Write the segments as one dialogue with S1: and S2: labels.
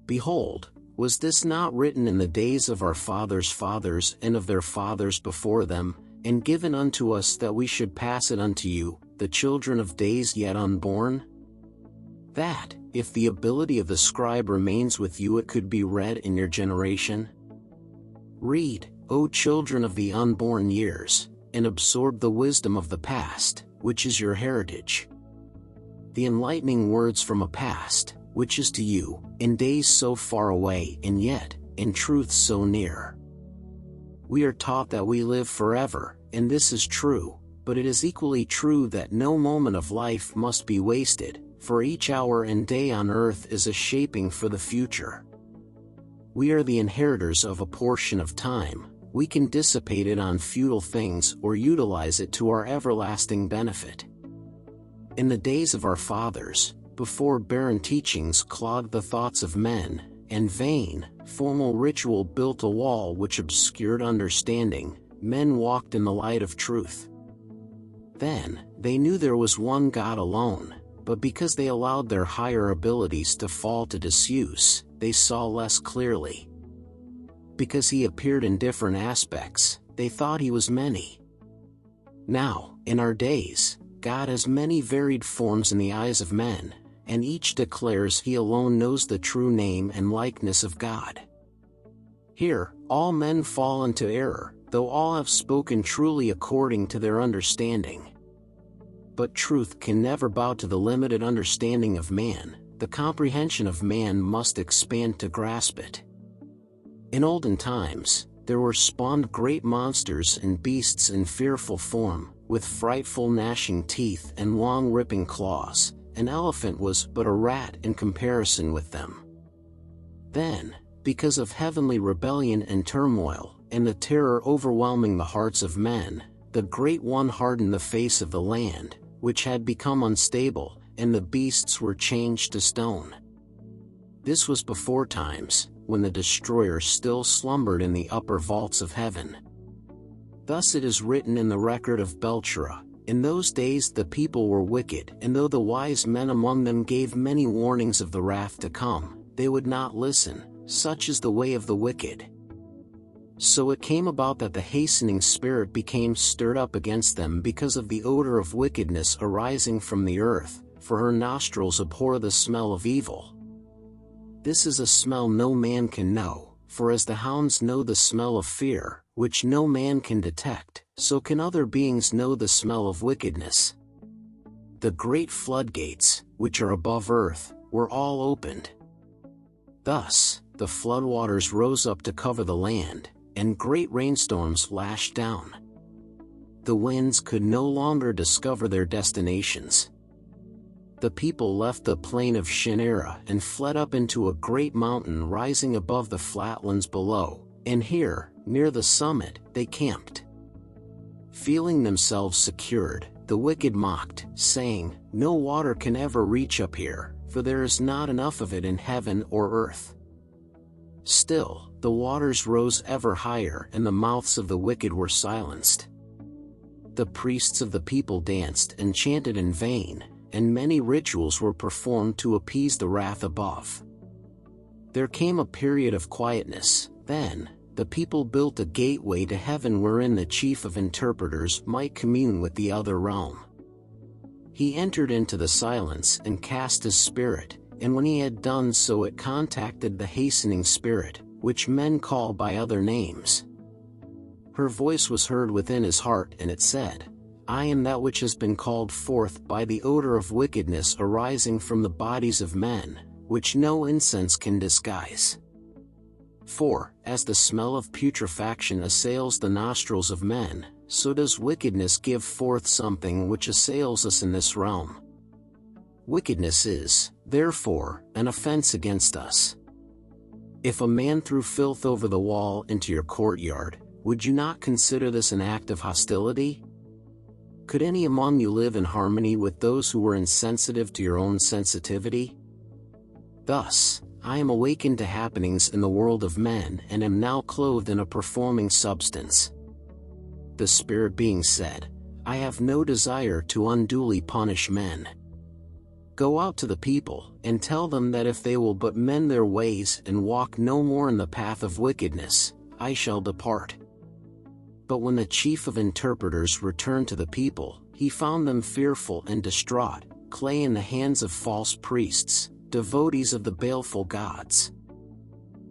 S1: Behold, was this not written in the days of our fathers' fathers and of their fathers before them, and given unto us that we should pass it unto you, the children of days yet unborn? That, if the ability of the scribe remains with you, it could be read in your generation? Read, O children of the unborn years, and absorb the wisdom of the past, which is your heritage. The enlightening words from a past, which is to you, in days so far away and yet, in truth so near. We are taught that we live forever, and this is true, but it is equally true that no moment of life must be wasted, for each hour and day on earth is a shaping for the future. We are the inheritors of a portion of time. We can dissipate it on futile things or utilize it to our everlasting benefit. In the days of our fathers, before barren teachings clogged the thoughts of men, and vain, formal ritual built a wall which obscured understanding, men walked in the light of truth. Then, they knew there was one God alone, but because they allowed their higher abilities to fall to disuse, they saw less clearly. Because he appeared in different aspects, they thought he was many. Now, in our days, God has many varied forms in the eyes of men, and each declares he alone knows the true name and likeness of God. Here, all men fall into error, though all have spoken truly according to their understanding. But truth can never bow to the limited understanding of man. The comprehension of man must expand to grasp it. In olden times, there were spawned great monsters and beasts in fearful form, with frightful gnashing teeth and long ripping claws. An elephant was but a rat in comparison with them. Then, because of heavenly rebellion and turmoil, and the terror overwhelming the hearts of men, the Great One hardened the face of the land, which had become unstable, and the beasts were changed to stone. This was before times, when the destroyer still slumbered in the upper vaults of heaven. Thus it is written in the record of Belcherah, in those days the people were wicked, and though the wise men among them gave many warnings of the wrath to come, they would not listen. Such is the way of the wicked. So it came about that the hastening spirit became stirred up against them because of the odor of wickedness arising from the earth, for her nostrils abhor the smell of evil. This is a smell no man can know, for as the hounds know the smell of fear, which no man can detect, so can other beings know the smell of wickedness. The great floodgates, which are above earth, were all opened. Thus, the floodwaters rose up to cover the land, and great rainstorms lashed down. The winds could no longer discover their destinations. The people left the plain of Shinnera and fled up into a great mountain rising above the flatlands below, and here, near the summit, they camped. Feeling themselves secured, the wicked mocked, saying, "No water can ever reach up here, for there is not enough of it in heaven or earth." Still, the waters rose ever higher and the mouths of the wicked were silenced. The priests of the people danced and chanted in vain, and many rituals were performed to appease the wrath above. There came a period of quietness. Then, the people built a gateway to heaven wherein the chief of interpreters might commune with the other realm. He entered into the silence and cast his spirit, and when he had done so it contacted the hastening spirit, which men call by other names. Her voice was heard within his heart, and it said, "I am that which has been called forth by the odor of wickedness arising from the bodies of men, which no incense can disguise. For, as the smell of putrefaction assails the nostrils of men, so does wickedness give forth something which assails us in this realm. Wickedness is, therefore, an offense against us. If a man threw filth over the wall into your courtyard, would you not consider this an act of hostility? Could any among you live in harmony with those who were insensitive to your own sensitivity? Thus, I am awakened to happenings in the world of men and am now clothed in a performing substance." The Spirit being said, "I have no desire to unduly punish men. Go out to the people, and tell them that if they will but mend their ways and walk no more in the path of wickedness, I shall depart." But when the chief of interpreters returned to the people, he found them fearful and distraught, clay in the hands of false priests, devotees of the baleful gods.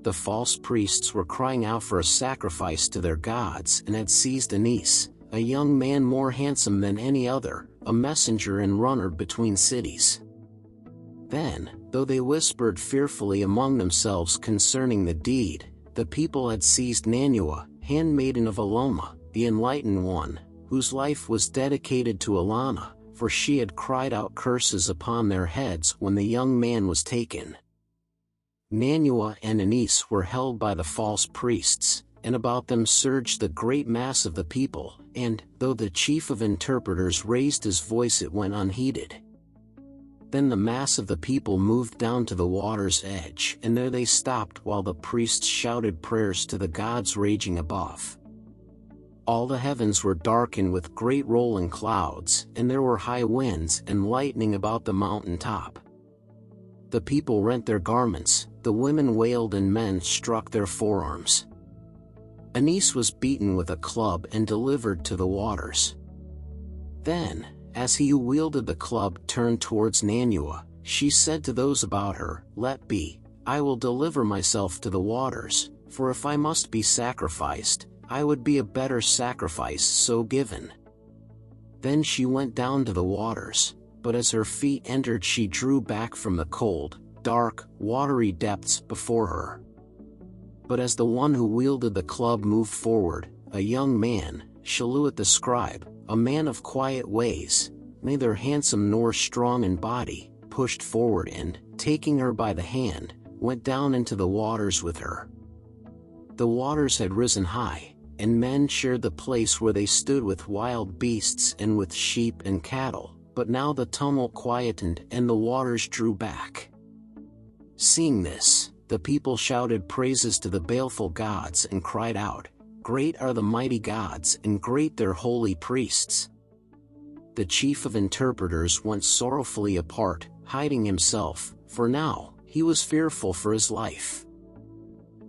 S1: The false priests were crying out for a sacrifice to their gods and had seized Anis, a young man more handsome than any other, a messenger and runner between cities. Then, though they whispered fearfully among themselves concerning the deed, the people had seized Nanua, handmaiden of Aloma, the enlightened one, whose life was dedicated to Alana, for she had cried out curses upon their heads when the young man was taken. Nanua and Anis were held by the false priests, and about them surged the great mass of the people, and, though the chief of interpreters raised his voice, it went unheeded. Then the mass of the people moved down to the water's edge, and there they stopped while the priests shouted prayers to the gods raging above. All the heavens were darkened with great rolling clouds, and there were high winds and lightning about the mountain top. The people rent their garments, the women wailed, and men struck their forearms. Anis was beaten with a club and delivered to the waters. Then, as he who wielded the club turned towards Nanua, she said to those about her, "Let be, I will deliver myself to the waters, for if I must be sacrificed, I would be a better sacrifice so given." Then she went down to the waters, but as her feet entered she drew back from the cold, dark, watery depths before her. But as the one who wielded the club moved forward, a young man, Shaluat the scribe, a man of quiet ways, neither handsome nor strong in body, pushed forward and, taking her by the hand, went down into the waters with her. The waters had risen high, and men shared the place where they stood with wild beasts and with sheep and cattle, but now the tumult quietened and the waters drew back. Seeing this, the people shouted praises to the baleful gods and cried out, "Great are the mighty gods and great their holy priests." The chief of interpreters went sorrowfully apart, hiding himself, for now he was fearful for his life.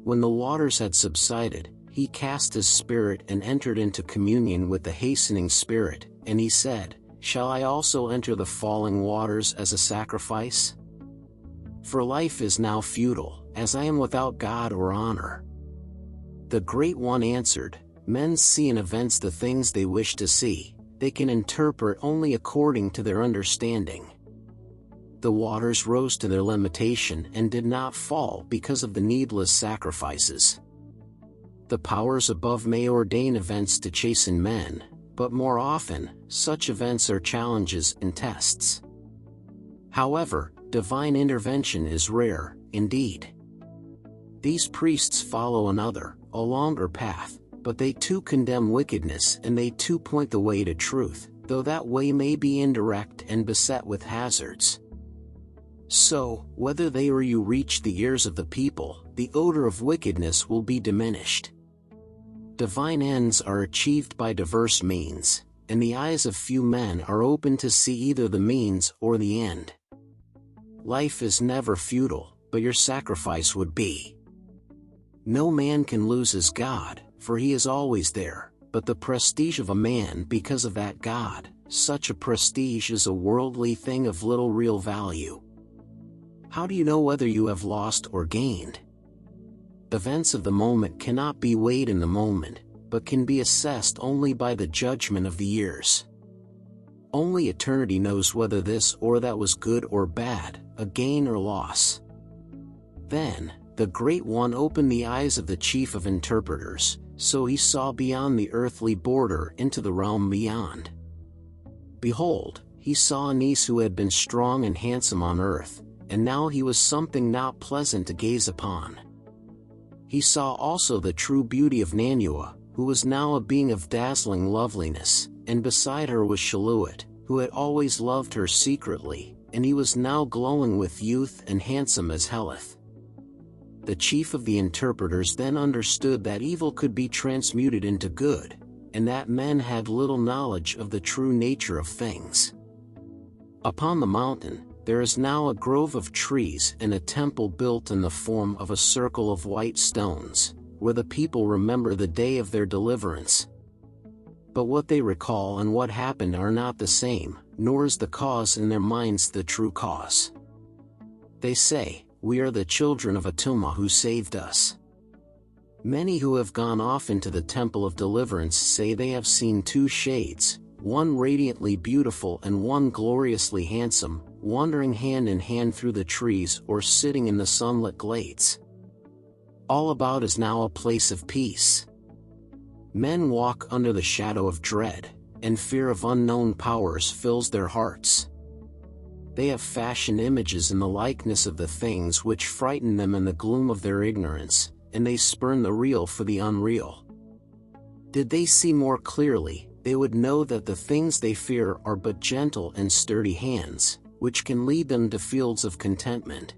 S1: When the waters had subsided, he cast his spirit and entered into communion with the hastening spirit, and he said, "Shall I also enter the falling waters as a sacrifice? For life is now futile, as I am without God or honor." The Great One answered, "Men see in events the things they wish to see, they can interpret only according to their understanding." The waters rose to their limitation and did not fall because of the needless sacrifices. The powers above may ordain events to chasten men, but more often, such events are challenges and tests. However, divine intervention is rare, indeed. These priests follow another, a longer path, but they too condemn wickedness and they too point the way to truth, though that way may be indirect and beset with hazards. So, whether they or you reach the ears of the people, the odor of wickedness will be diminished. Divine ends are achieved by diverse means, and the eyes of few men are open to see either the means or the end. Life is never futile, but your sacrifice would be. No man can lose his God, for he is always there, but the prestige of a man because of that God, such a prestige is a worldly thing of little real value. How do you know whether you have lost or gained? Events of the moment cannot be weighed in the moment, but can be assessed only by the judgment of the years. Only eternity knows whether this or that was good or bad, a gain or loss. Then, the Great One opened the eyes of the chief of interpreters, so he saw beyond the earthly border into the realm beyond. Behold, he saw Anis who had been strong and handsome on earth, and now he was something not pleasant to gaze upon. He saw also the true beauty of Nanua, who was now a being of dazzling loveliness, and beside her was Shaluat, who had always loved her secretly, and he was now glowing with youth and handsome as Heleth. The chief of the interpreters then understood that evil could be transmuted into good, and that men had little knowledge of the true nature of things. Upon the mountain, there is now a grove of trees and a temple built in the form of a circle of white stones, where the people remember the day of their deliverance. But what they recall and what happened are not the same, nor is the cause in their minds the true cause. They say, "We are the children of Atuma who saved us." Many who have gone off into the temple of deliverance say they have seen two shades, one radiantly beautiful and one gloriously handsome, wandering hand in hand through the trees or sitting in the sunlit glades. All about is now a place of peace. Men walk under the shadow of dread, and fear of unknown powers fills their hearts. They have fashioned images in the likeness of the things which frighten them in the gloom of their ignorance, and they spurn the real for the unreal. Did they see more clearly, they would know that the things they fear are but gentle and sturdy hands, which can lead them to fields of contentment.